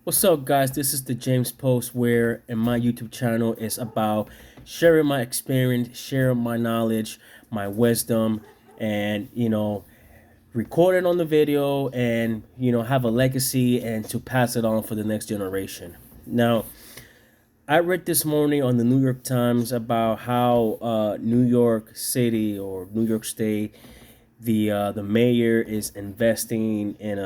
What's up, guys? This is the James Post, where in my YouTube channel is about sharing my experience, sharing my knowledge, my wisdom, and record it on the video and have a legacy and to pass it on for the next generation. Now, I read this morning on the New York Times about how New York City or New York State, the mayor is investing in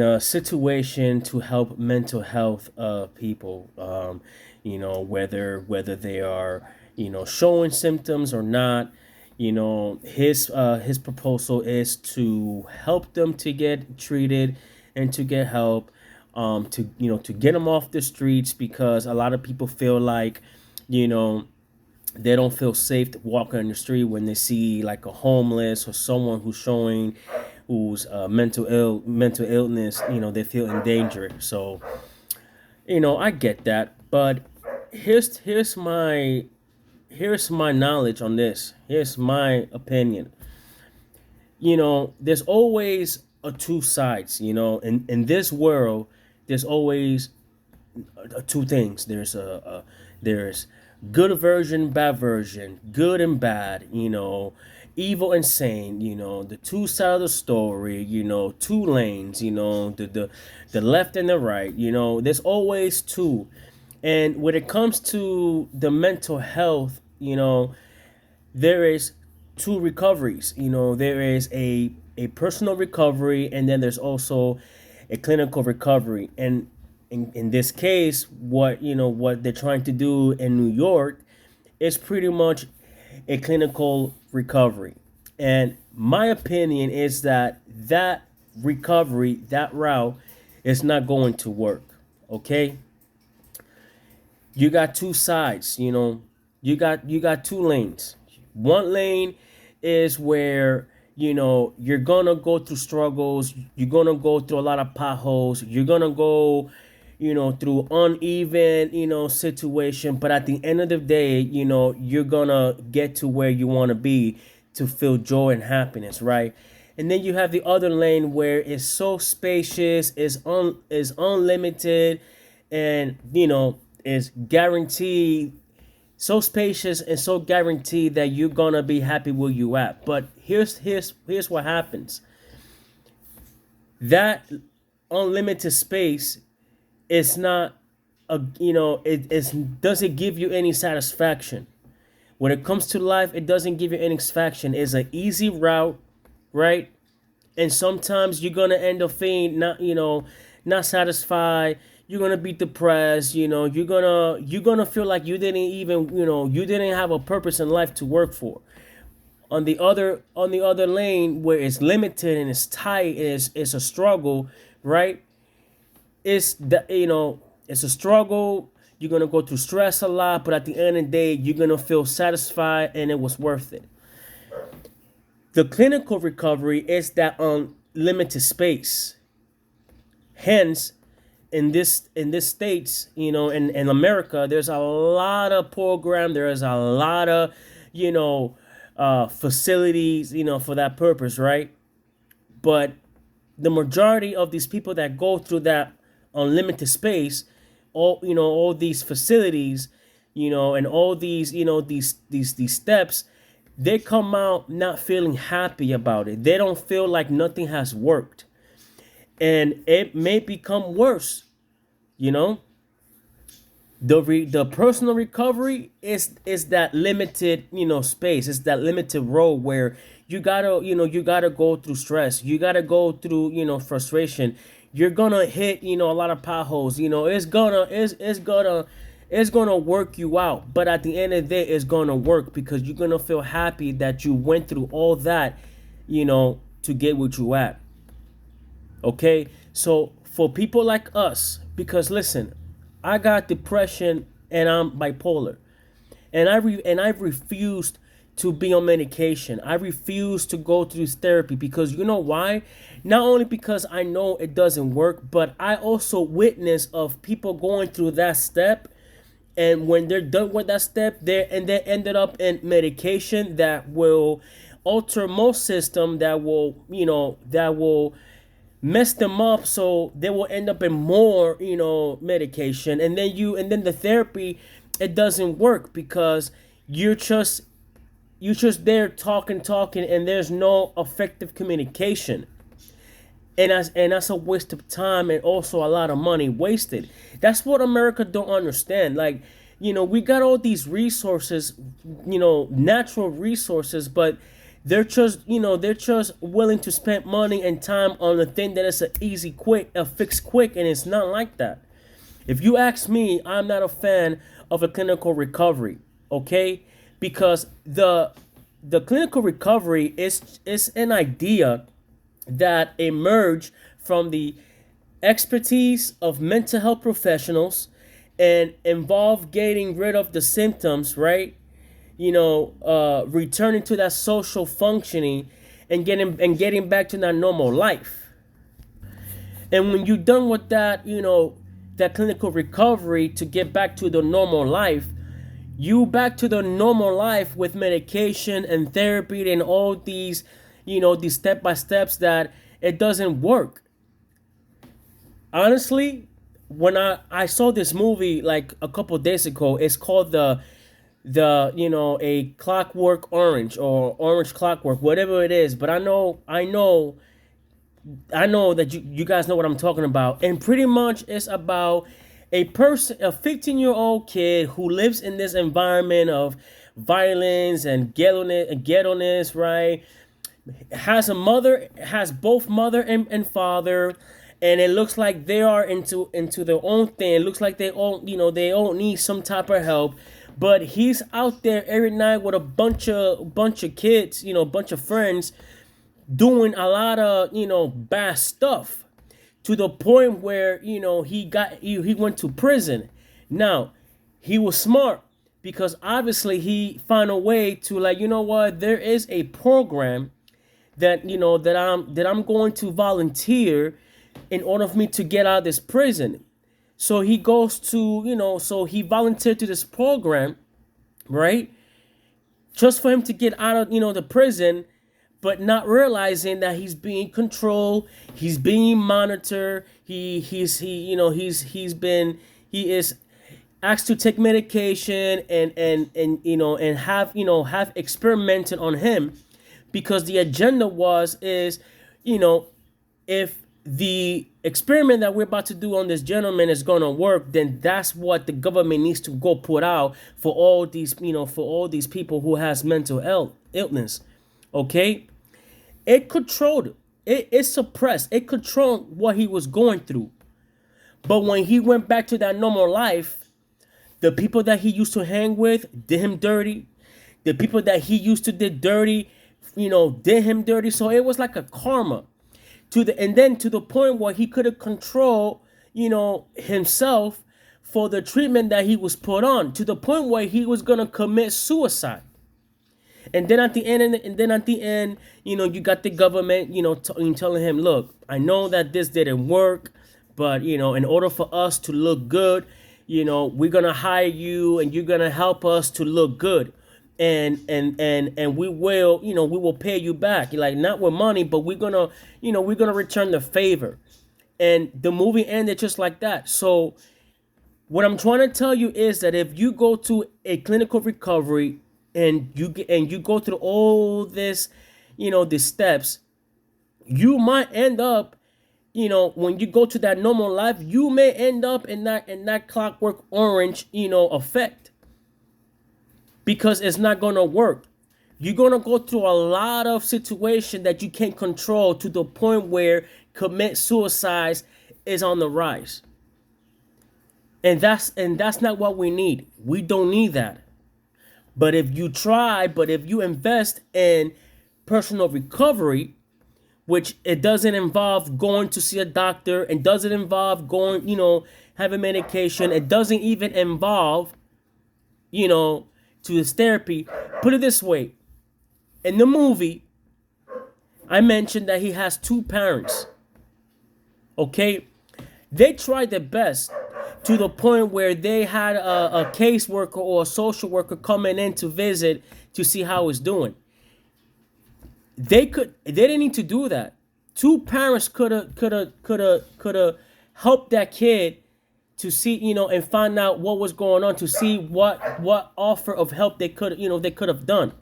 a situation to help mental health people. Whether they are showing symptoms or not. His proposal is to help them to get treated and to get help, to get them off the streets, because a lot of people feel like you know they don't feel safe to walk on the street when they see like a homeless or someone who's mental illness. They feel endangered. So I get that, but here's my knowledge on this. Here's my opinion. There's always a two sides. In this world, there's always two things. There's good version, bad version, good and bad. Evil and sane. The two sides of the story. Two lanes. The left and the right. There's always two. And when it comes to the mental health, there is two recoveries. There is a personal recovery, and then there's also a clinical recovery. And in this case, what they're trying to do in New York is pretty much a clinical recovery. And my opinion is that recovery, that route, is not going to work. Okay, you got two sides. You got two lanes. One lane is where you're gonna go through struggles. You're gonna go through a lot of potholes. You're gonna go through uneven situation, but at the end of the day, you're gonna get to where you want to be, to feel joy and happiness, right? And then you have the other lane where it's so spacious, is unlimited, and is guaranteed, so spacious and so guaranteed that you're gonna be happy where you at. But here's what happens. That unlimited space is not a it doesn't give you any satisfaction. When it comes to life, it doesn't give you any satisfaction. It's an easy route, right? And sometimes you're gonna end up feeling not satisfied. You're gonna be depressed. You're gonna feel like you didn't have a purpose in life to work for. On the other lane, where it's limited and it's tight and it's a struggle, right? It's a struggle. You're gonna go through stress a lot, but at the end of the day, you're gonna feel satisfied and it was worth it. The clinical recovery is that unlimited space. Hence, in this states, in America, there's a lot of program. There is a lot of facilities, for that purpose, right? But the majority of these people that go through that unlimited space, all these facilities, and all these these steps, they come out not feeling happy about it. They don't feel like nothing has worked, and it may become worse. You know, the personal recovery is that limited space. It's that limited road where you gotta go through stress. You gotta go through frustration. You're gonna hit a lot of potholes. It's gonna work you out. But at the end of the day, it's gonna work because you're gonna feel happy that you went through all that to get what you at. Okay, so for people like us, because listen, I got depression and I'm bipolar, and I refused to be on medication. I refuse to go through this therapy because you know why? Not only because I know it doesn't work, but I also witness of people going through that step, and when they're done with that step, they ended up in medication that will alter most system, that will mess them up so they will end up in more, medication, and then the therapy, it doesn't work because you're just you're just there talking, and there's no effective communication. And that's a waste of time and also a lot of money wasted. That's what America don't understand. Like, we got all these resources, natural resources, but they're just willing to spend money and time on a thing that is a fix quick, and it's not like that. If you ask me, I'm not a fan of a clinical recovery, okay? Because the clinical recovery is an idea that emerge from the expertise of mental health professionals and involve getting rid of the symptoms, right? Returning to that social functioning and getting back to that normal life. And when you're done with that, that clinical recovery to get back to the normal life, you back to the normal life with medication and therapy and all these step by steps that it doesn't work. Honestly, when I saw this movie like a couple days ago, it's called a Clockwork Orange or Orange Clockwork, whatever it is. But I know that you guys know what I'm talking about. And pretty much it's about a 15-year-old kid who lives in this environment of violence and ghetto-ness, right? Has both mother and father, and it looks like they are into their own thing. It looks like they all need some type of help. But he's out there every night with a bunch of kids, bunch of friends, doing a lot of bad stuff, to the point where he went to prison. Now, he was smart because obviously he found a way to, like, what, there is a program that I'm going to volunteer in order for me to get out of this prison. So he goes to, so he volunteered to this program, right? Just for him to get out of, the prison, but not realizing that he's being controlled, he's being monitored, he is asked to take medication and have experimented on him, because the agenda is, if the experiment that we're about to do on this gentleman is going to work, then that's what the government needs to go put out for all these people who has mental illness. Okay, it controlled, it suppressed, it controlled what he was going through. But when he went back to that normal life, the people that he used to hang with did him dirty. The people that he used to did dirty, did him dirty. So it was like a karma and then to the point where he couldn't control, himself for the treatment that he was put on, to the point where he was gonna commit suicide. And then at the end, you got the government, telling him, look, I know that this didn't work, but in order for us to look good, we're gonna hire you and you're gonna help us to look good. And we will pay you back, like, not with money, but we're gonna return the favor. And the movie ended just like that. So what I'm trying to tell you is that if you go to a clinical recovery and you go through all this, these steps, you might end up, when you go to that normal life, you may end up in that Clockwork Orange, effect, because it's not gonna work. You're gonna go through a lot of situations that you can't control, to the point where commit suicides is on the rise. And that's not what we need. We don't need that. But if you invest in personal recovery, which it doesn't involve going to see a doctor, it doesn't involve going, having medication, it doesn't even involve, to this therapy. Put it this way: in the movie, I mentioned that he has two parents. Okay, they tried their best, to the point where they had a caseworker or a social worker coming in to visit to see how he's doing. They didn't need to do that Two parents could have helped that kid to see, and find out what was going on, to see what offer of help they could have done.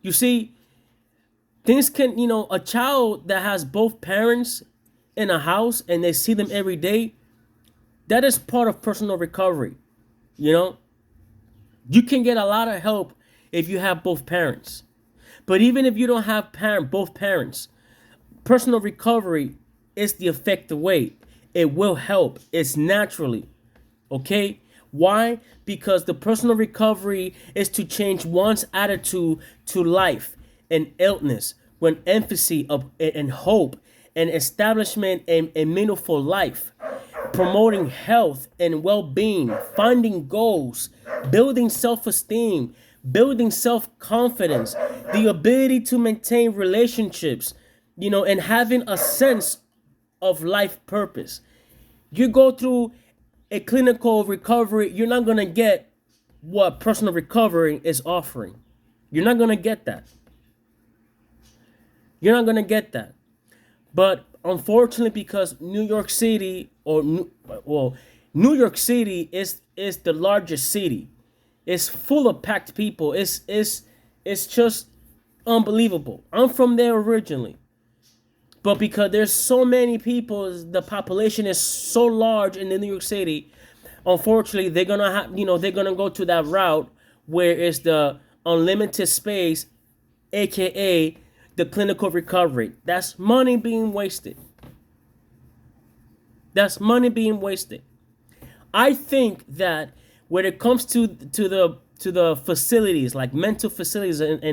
You see, things can, a child that has both parents in a house and they see them every day, that is part of personal recovery. You know, you can get a lot of help if you have both parents. But even if you don't have both parents, personal recovery is the effective way. It will help. It's naturally. Okay? Why? Because the personal recovery is to change one's attitude to life and illness, with emphasis of and hope and establishment and meaningful life, promoting health and well-being, finding goals, building self-esteem, building self-confidence, the ability to maintain relationships, and having a sense of life purpose. You go through a clinical recovery, you're not going to get what personal recovery is offering. You're not going to get that. You're not going to get that. But unfortunately, because New York City, New York City is the largest city. It's full of packed people. It's just unbelievable. I'm from there originally. But because there's so many people, the population is so large in the New York City, unfortunately, they're gonna go to that route where it's the unlimited space, aka the clinical recovery. That's money being wasted. That's money being wasted. I think that when it comes to the facilities, like mental facilities and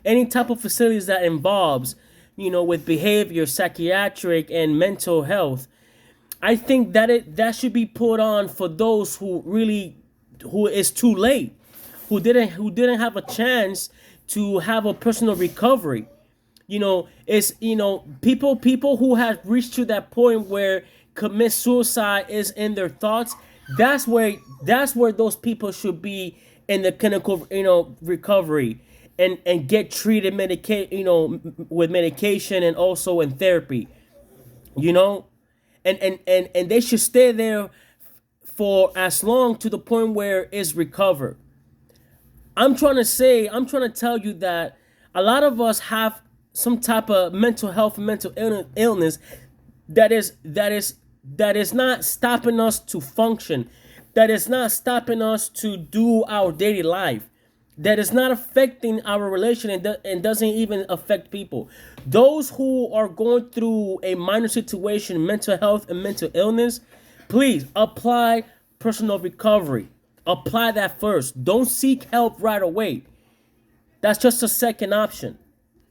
any type of facilities that involves, with behavior, psychiatric and mental health, I think that should be put on for those who is too late, who didn't have a chance to have a personal recovery. It's people who have reached to that point where commit suicide is in their thoughts. That's where those people should be in the clinical recovery, and get treated with medication and also in therapy. you know and they should stay there for as long to the point where it's recovered. I'm trying to tell you that a lot of us have some type of mental health, mental illness that is not stopping us to function, that is not stopping us to do our daily life, that is not affecting our relation, and doesn't even affect people. Those who are going through a minor situation, mental health and mental illness, please apply personal recovery. Apply that first. Don't seek help right away. That's just a second option.